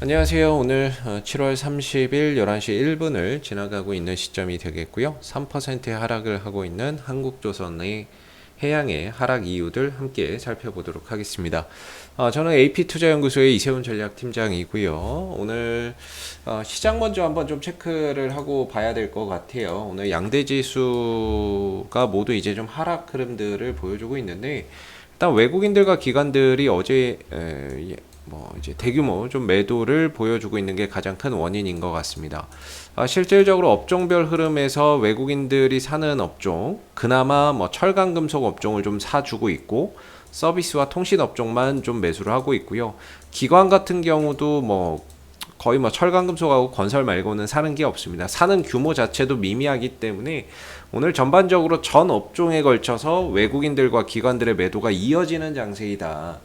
안녕하세요. 오늘 7월 30일 11시 1분을 지나가고 있는 시점이 되겠고요. 3%의 하락을 하고 있는 한국조선의 해양의 하락 이유들 함께 살펴보도록 하겠습니다. 저는 AP투자연구소의 이세훈 전략팀장이고요. 오늘 시장 먼저 한번 좀 체크를 하고 봐야 될 것 같아요. 오늘 양대지수가 모두 이제 좀 하락 흐름들을 보여주고 있는데 일단 외국인들과 기관들이 어제 이제 대규모 좀 매도를 보여주고 있는 게 가장 큰 원인인 것 같습니다. 실질적으로 업종별 흐름에서 외국인들이 사는 업종, 그나마 철강 금속 업종을 좀 사주고 있고 서비스와 통신 업종만 좀 매수를 하고 있고요. 기관 같은 경우도 거의 철강 금속하고 건설 말고는 사는 게 없습니다. 사는 규모 자체도 미미하기 때문에 오늘 전반적으로 전 업종에 걸쳐서 외국인들과 기관들의 매도가 이어지는 장세이다.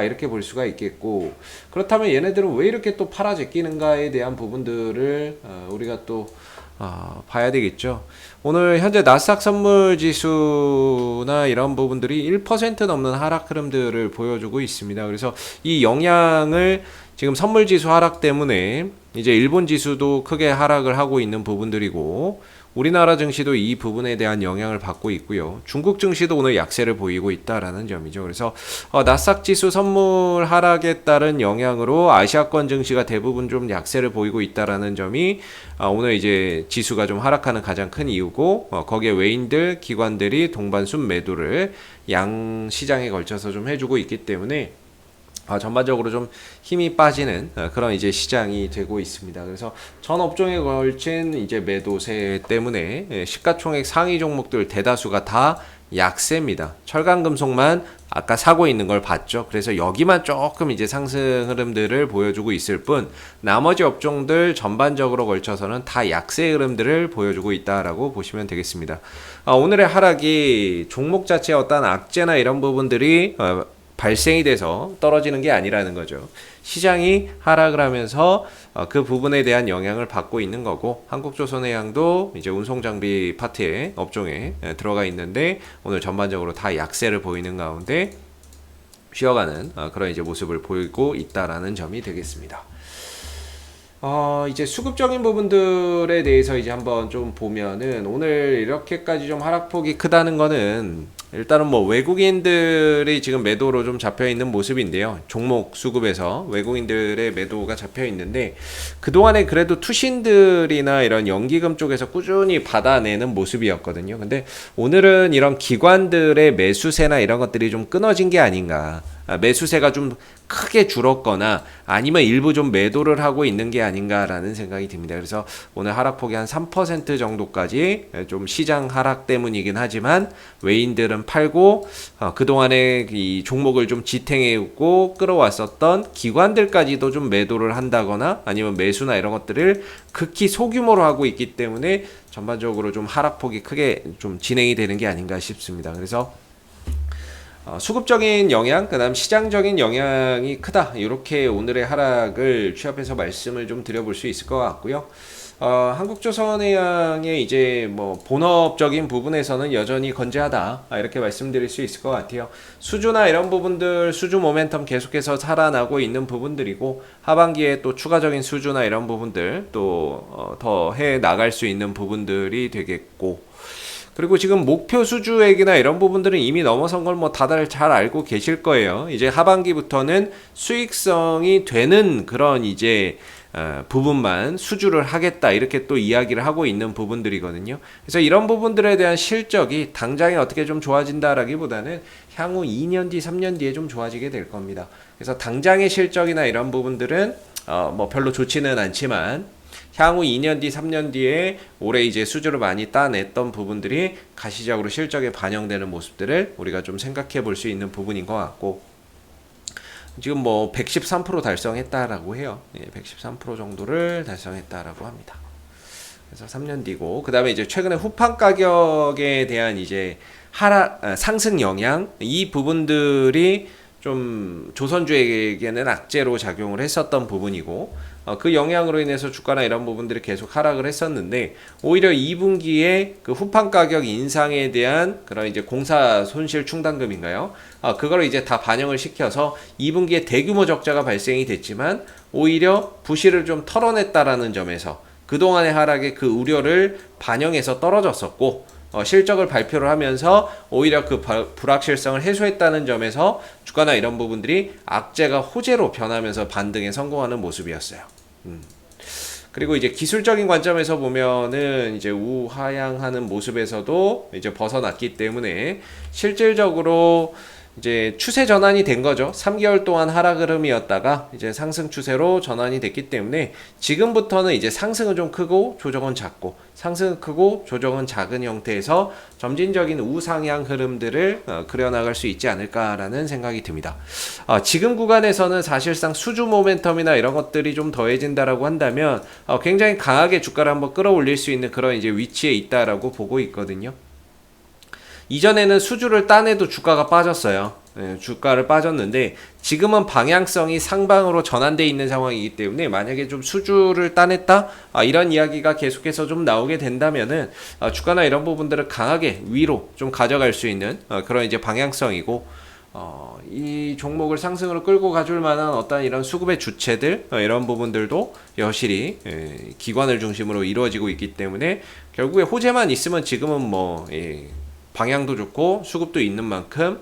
이렇게 볼 수가 있겠고, 그렇다면 얘네들은 왜 이렇게 또 팔아 제끼는가에 대한 부분들을 우리가 또 봐야 되겠죠. 오늘 현재 나스닥 선물 지수나 이런 부분들이 1% 넘는 하락 흐름들을 보여주고 있습니다. 그래서 이 영향을 지금 선물 지수 하락 때문에 이제 일본 지수도 크게 하락을 하고 있는 부분들이고, 우리나라 증시도 이 부분에 대한 영향을 받고 있고요. 중국 증시도 오늘 약세를 보이고 있다라는 점이죠. 그래서 나스닥 지수 선물 하락에 따른 영향으로 아시아권 증시가 대부분 좀 약세를 보이고 있다라는 점이 오늘 이제 지수가 좀 하락하는 가장 큰 이유고, 거기에 외인들, 기관들이 동반순 매도를 양 시장에 걸쳐서 좀 해주고 있기 때문에 전반적으로 좀 힘이 빠지는 그런 이제 시장이 되고 있습니다. 그래서 전 업종에 걸친 이제 매도세 때문에 시가총액 상위 종목들 대다수가 다 약세입니다. 철강 금속만 아까 사고 있는 걸 봤죠. 그래서 여기만 조금 이제 상승 흐름들을 보여주고 있을 뿐 나머지 업종들 전반적으로 걸쳐서는 다 약세 흐름들을 보여주고 있다라고 보시면 되겠습니다. 오늘의 하락이 종목 자체의 어떤 악재나 이런 부분들이 발생이 돼서 떨어지는 게 아니라는 거죠. 시장이 하락을 하면서 그 부분에 대한 영향을 받고 있는 거고, 한국조선해양도 이제 운송장비 파트의 업종에 들어가 있는데 오늘 전반적으로 다 약세를 보이는 가운데 쉬어가는 그런 이제 모습을 보이고 있다라는 점이 되겠습니다. 이제 수급적인 부분들에 대해서 이제 한번 좀 보면은 오늘 이렇게까지 좀 하락폭이 크다는 거는 일단은 외국인들이 지금 매도로 좀 잡혀 있는 모습인데요. 종목 수급에서 외국인들의 매도가 잡혀 있는데 그동안에 그래도 투신들이나 이런 연기금 쪽에서 꾸준히 받아내는 모습이었거든요. 근데 오늘은 이런 기관들의 매수세나 이런 것들이 좀 끊어진 게 아닌가. 매수세가 좀 크게 줄었거나 아니면 일부 좀 매도를 하고 있는 게 아닌가라는 생각이 듭니다. 그래서 오늘 하락폭이 한 3% 정도까지 좀 시장 하락 때문이긴 하지만 외인들은 팔고 그동안에 이 종목을 좀 지탱해오고 끌어왔었던 기관들까지도 좀 매도를 한다거나 아니면 매수나 이런 것들을 극히 소규모로 하고 있기 때문에 전반적으로 좀 하락폭이 크게 좀 진행이 되는 게 아닌가 싶습니다. 그래서 수급적인 영향, 그 다음 시장적인 영향이 크다. 이렇게 오늘의 하락을 취합해서 말씀을 좀 드려볼 수 있을 것 같고요. 한국조선해양의 이제 본업적인 부분에서는 여전히 건재하다. 이렇게 말씀드릴 수 있을 것 같아요. 수주나 이런 부분들, 수주 모멘텀 계속해서 살아나고 있는 부분들이고, 하반기에 또 추가적인 수주나 이런 부분들 또 더 해 나갈 수 있는 부분들이 되겠고, 그리고 지금 목표 수주액이나 이런 부분들은 이미 넘어선 걸 다들 잘 알고 계실 거예요. 이제 하반기부터는 수익성이 되는 그런 이제 부분만 수주를 하겠다, 이렇게 또 이야기를 하고 있는 부분들이거든요. 그래서 이런 부분들에 대한 실적이 당장에 어떻게 좀 좋아진다라기보다는 향후 2년 뒤, 3년 뒤에 좀 좋아지게 될 겁니다. 그래서 당장의 실적이나 이런 부분들은 별로 좋지는 않지만 향후 2년 뒤, 3년 뒤에 올해 이제 수주를 많이 따냈던 부분들이 가시적으로 실적에 반영되는 모습들을 우리가 좀 생각해 볼 수 있는 부분인 것 같고, 지금 113% 달성했다라고 해요. 113% 정도를 달성했다라고 합니다. 그래서 3년 뒤고, 그 다음에 이제 최근에 후판 가격에 대한 이제 상승 영향, 이 부분들이 좀 조선주에게는 악재로 작용을 했었던 부분이고 그 영향으로 인해서 주가나 이런 부분들이 계속 하락을 했었는데 오히려 2분기에 그 후판 가격 인상에 대한 그런 이제 공사 손실 충당금인가요? 그걸 이제 다 반영을 시켜서 2분기에 대규모 적자가 발생이 됐지만 오히려 부실을 좀 털어냈다라는 점에서 그동안의 하락의 그 우려를 반영해서 떨어졌었고 실적을 발표를 하면서 오히려 그 불확실성을 해소했다는 점에서 주가나 이런 부분들이 악재가 호재로 변하면서 반등에 성공하는 모습이었어요. 그리고 이제 기술적인 관점에서 보면은 이제 우하향하는 모습에서도 이제 벗어났기 때문에 실질적으로 이제 추세 전환이 된 거죠. 3개월 동안 하락 흐름이었다가 이제 상승 추세로 전환이 됐기 때문에 지금부터는 이제 상승은 좀 크고 조정은 작고 상승은 크고 조정은 작은 형태에서 점진적인 우상향 흐름들을 그려나갈 수 있지 않을까라는 생각이 듭니다. 지금 구간에서는 사실상 수주 모멘텀이나 이런 것들이 좀 더해진다라고 한다면 굉장히 강하게 주가를 한번 끌어올릴 수 있는 그런 이제 위치에 있다라고 보고 있거든요. 이전에는 수주를 따내도 주가가 빠졌어요. 주가를 빠졌는데 지금은 방향성이 상방으로 전환되어 있는 상황이기 때문에 만약에 좀 수주를 따냈다 이런 이야기가 계속해서 좀 나오게 된다면은 주가나 이런 부분들을 강하게 위로 좀 가져갈 수 있는 그런 이제 방향성이고 이 종목을 상승으로 끌고 가줄 만한 어떤 이런 수급의 주체들 이런 부분들도 여실히 기관을 중심으로 이루어지고 있기 때문에 결국에 호재만 있으면 지금은 뭐 방향도 좋고 수급도 있는 만큼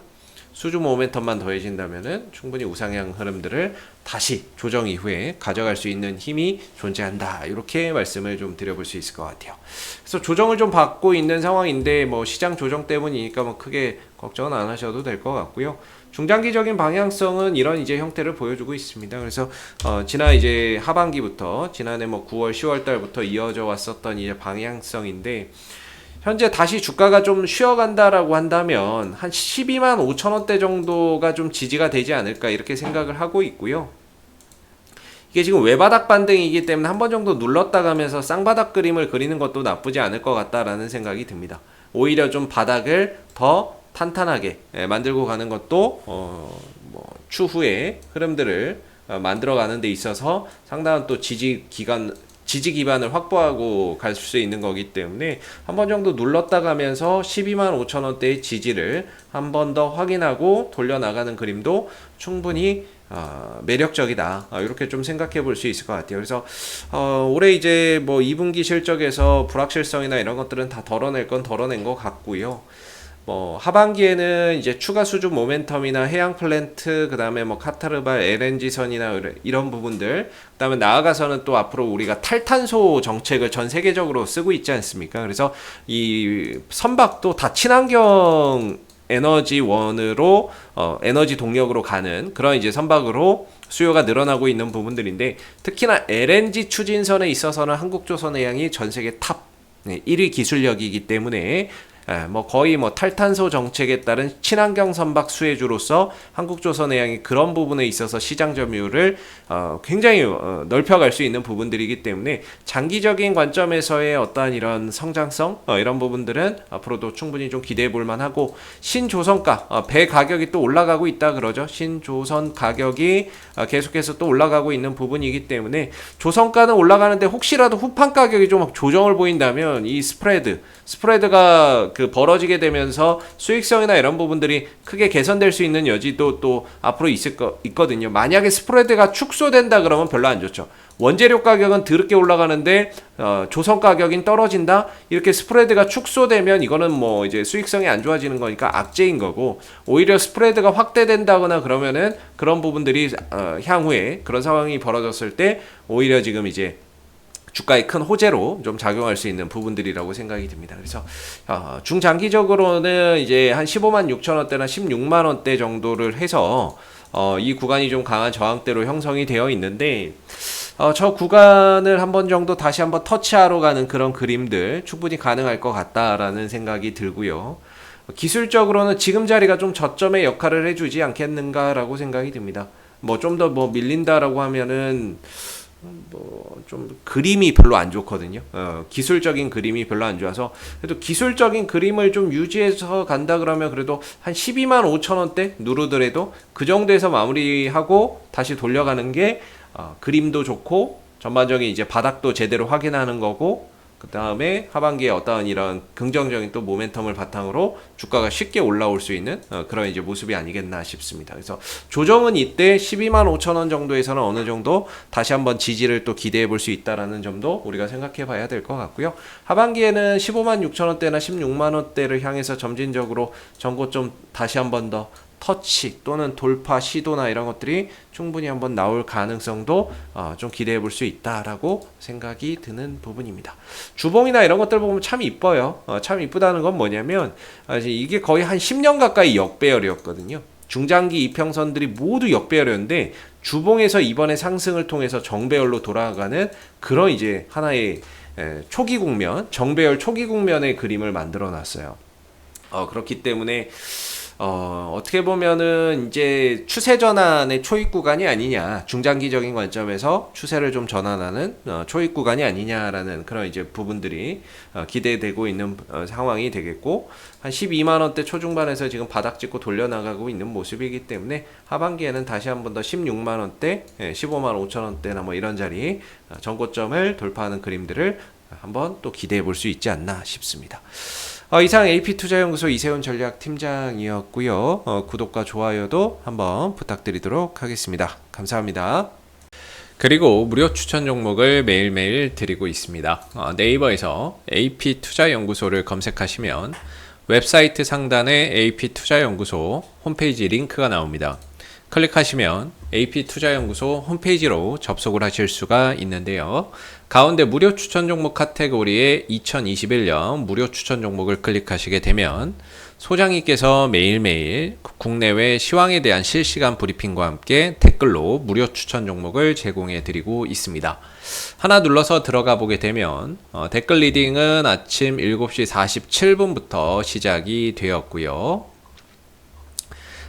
수주 모멘텀만 더해진다면은 충분히 우상향 흐름들을 다시 조정 이후에 가져갈 수 있는 힘이 존재한다. 이렇게 말씀을 좀 드려볼 수 있을 것 같아요. 그래서 조정을 좀 받고 있는 상황인데 뭐 시장 조정 때문이니까 뭐 크게 걱정은 안 하셔도 될 것 같고요. 중장기적인 방향성은 이런 이제 형태를 보여주고 있습니다. 그래서 지난 이제 하반기부터 지난해 뭐 9월, 10월 달부터 이어져 왔었던 이제 방향성인데. 현재 다시 주가가 좀 쉬어간다라고 한다면 한 12만 5천 원대 정도가 좀 지지가 되지 않을까 이렇게 생각을 하고 있고요. 이게 지금 외바닥 반등이기 때문에 한 번 정도 눌렀다 가면서 쌍바닥 그림을 그리는 것도 나쁘지 않을 것 같다라는 생각이 듭니다. 오히려 좀 바닥을 더 탄탄하게 만들고 가는 것도 뭐 추후에 흐름들을 만들어가는 데 있어서 상당한 또 지지 기반을 확보하고 갈 수 있는 거기 때문에 한 번 정도 눌렀다 가면서 12만 5천 원대의 지지를 한 번 더 확인하고 돌려나가는 그림도 충분히 매력적이다. 이렇게 좀 생각해 볼 수 있을 것 같아요. 그래서 올해 이제 뭐 2분기 실적에서 불확실성이나 이런 것들은 다 덜어낼 건 덜어낸 것 같고요. 뭐 하반기에는 이제 추가 수주 모멘텀이나 해양 플랜트 그다음에 뭐 카타르발 LNG선이나 이런 부분들 그다음에 나아가서는 또 앞으로 우리가 탈탄소 정책을 전 세계적으로 쓰고 있지 않습니까? 그래서 이 선박도 다 친환경 에너지원으로 에너지 동력으로 가는 그런 이제 선박으로 수요가 늘어나고 있는 부분들인데 특히나 LNG 추진선에 있어서는 한국조선해양이 전 세계 탑 1위 기술력이기 때문에 뭐 거의 뭐 탈탄소 정책에 따른 친환경 선박 수혜주로서 한국조선해양이 그런 부분에 있어서 시장 점유율을 굉장히 넓혀갈 수 있는 부분들이기 때문에 장기적인 관점에서의 어떠한 이런 성장성 이런 부분들은 앞으로도 충분히 좀 기대해 볼 만하고 신조선가 배 가격이 또 올라가고 있다 그러죠. 신조선 가격이 계속해서 또 올라가고 있는 부분이기 때문에 조선가는 올라가는데 혹시라도 후판 가격이 좀 조정을 보인다면 이 스프레드가 그 벌어지게 되면서 수익성이나 이런 부분들이 크게 개선될 수 있는 여지도 또 앞으로 있거든요. 만약에 스프레드가 축소된다 그러면 별로 안 좋죠. 원재료 가격은 드럽게 올라가는데 조선 가격이 떨어진다? 이렇게 스프레드가 축소되면 이거는 뭐 이제 수익성이 안 좋아지는 거니까 악재인 거고 오히려 스프레드가 확대된다거나 그러면은 그런 부분들이 향후에 그런 상황이 벌어졌을 때 오히려 지금 이제 주가의 큰 호재로 좀 작용할 수 있는 부분들이라고 생각이 듭니다. 그래서 중장기적으로는 이제 한 15만 6천 원대나 16만 원대 정도를 해서 이 구간이 좀 강한 저항대로 형성이 되어 있는데 저 구간을 한 번 정도 다시 한번 터치하러 가는 그런 그림들 충분히 가능할 것 같다라는 생각이 들고요. 기술적으로는 지금 자리가 좀 저점의 역할을 해주지 않겠는가라고 생각이 듭니다. 뭐 좀 더 뭐 밀린다라고 하면은 좀 그림이 별로 안 좋거든요. 기술적인 그림이 별로 안 좋아서 그래도 기술적인 그림을 좀 유지해서 간다 그러면 그래도 한 12만 5천 원대 누르더라도 그 정도에서 마무리하고 다시 돌려가는 게 그림도 좋고 전반적인 이제 바닥도 제대로 확인하는 거고 그 다음에 하반기에 어떤 이런 긍정적인 또 모멘텀을 바탕으로 주가가 쉽게 올라올 수 있는 그런 이제 모습이 아니겠나 싶습니다. 그래서 조정은 이때 12만 5천 원 정도에서는 어느 정도 다시 한번 지지를 또 기대해 볼 수 있다라는 점도 우리가 생각해 봐야 될 것 같고요. 하반기에는 15만 6천 원대나 16만 원대를 향해서 점진적으로 전고점 다시 한번 더 터치 또는 돌파 시도나 이런 것들이 충분히 한번 나올 가능성도 좀 기대해 볼 수 있다라고 생각이 드는 부분입니다. 주봉이나 이런 것들 보면 참 이뻐요. 참 이쁘다는 건 뭐냐면 이게 거의 한 10년 가까이 역배열이었거든요. 중장기 이평선들이 모두 역배열이었는데 주봉에서 이번에 상승을 통해서 정배열로 돌아가는 그런 이제 하나의 초기 국면, 정배열 초기 국면의 그림을 만들어 놨어요. 그렇기 때문에 어떻게 보면은 이제 추세 전환의 초입 구간이 아니냐, 중장기적인 관점에서 추세를 좀 전환하는 초입 구간이 아니냐라는 그런 이제 부분들이 기대되고 있는 상황이 되겠고, 한 12만 원대 초중반에서 지금 바닥 찍고 돌려나가고 있는 모습이기 때문에 하반기에는 다시 한 번 더 16만 원대, 15만 5천 원대나 뭐 이런 자리 전고점을 돌파하는 그림들을 한번 또 기대해 볼 수 있지 않나 싶습니다. 이상 AP투자연구소 이세훈 전략팀장이었고요. 구독과 좋아요도 한번 부탁드리도록 하겠습니다. 감사합니다. 그리고 무료 추천 종목을 매일매일 드리고 있습니다. 네이버에서 AP투자연구소를 검색하시면 웹사이트 상단에 AP투자연구소 홈페이지 링크가 나옵니다. 클릭하시면 AP투자연구소 홈페이지로 접속을 하실 수가 있는데요. 가운데 무료 추천 종목 카테고리에 2021년 무료 추천 종목을 클릭하시게 되면 소장님께서 매일매일 국내외 시황에 대한 실시간 브리핑과 함께 댓글로 무료 추천 종목을 제공해 드리고 있습니다. 하나 눌러서 들어가 보게 되면 댓글 리딩은 아침 7시 47분부터 시작이 되었고요.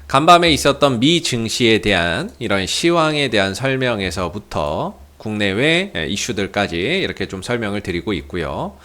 간밤에 있었던 미 증시에 대한 이런 시황에 대한 설명에서부터 국내외 이슈들까지 이렇게 좀 설명을 드리고 있고요.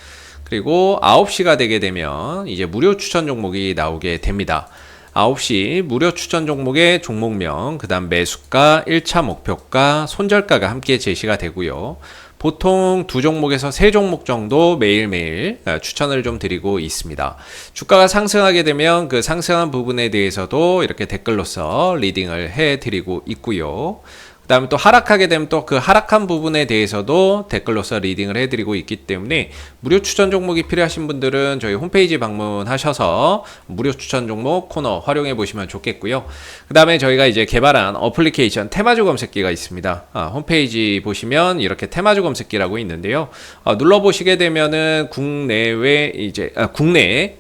그리고 9시가 되게 되면 이제 무료 추천 종목이 나오게 됩니다. 9시 무료 추천 종목의 종목명, 그 다음 매수가, 1차 목표가, 손절가가 함께 제시가 되고요. 보통 2종목에서 3종목 정도 매일매일 추천을 좀 드리고 있습니다. 주가가 상승하게 되면 그 상승한 부분에 대해서도 이렇게 댓글로서 리딩을 해드리고 있고요. 그 다음에 또 하락하게 되면 또 그 하락한 부분에 대해서도 댓글로서 리딩을 해드리고 있기 때문에 무료 추천 종목이 필요하신 분들은 저희 홈페이지 방문하셔서 무료 추천 종목 코너 활용해 보시면 좋겠고요. 그 다음에 저희가 이제 개발한 어플리케이션 테마주 검색기가 있습니다. 홈페이지 보시면 이렇게 테마주 검색기라고 있는데요. 눌러보시게 되면은 국내외 이제 국내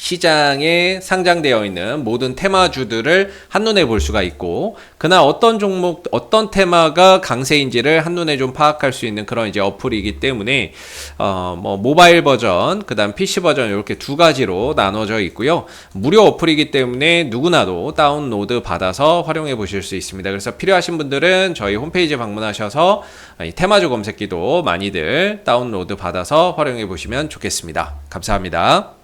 시장에 상장되어 있는 모든 테마주들을 한눈에 볼 수가 있고, 그날 어떤 종목, 어떤 테마가 강세인지를 한눈에 좀 파악할 수 있는 그런 이제 어플이기 때문에, 뭐, 모바일 버전, 그 다음 PC 버전 이렇게 두 가지로 나눠져 있고요. 무료 어플이기 때문에 누구나도 다운로드 받아서 활용해 보실 수 있습니다. 그래서 필요하신 분들은 저희 홈페이지 방문하셔서 이 테마주 검색기도 많이들 다운로드 받아서 활용해 보시면 좋겠습니다. 감사합니다.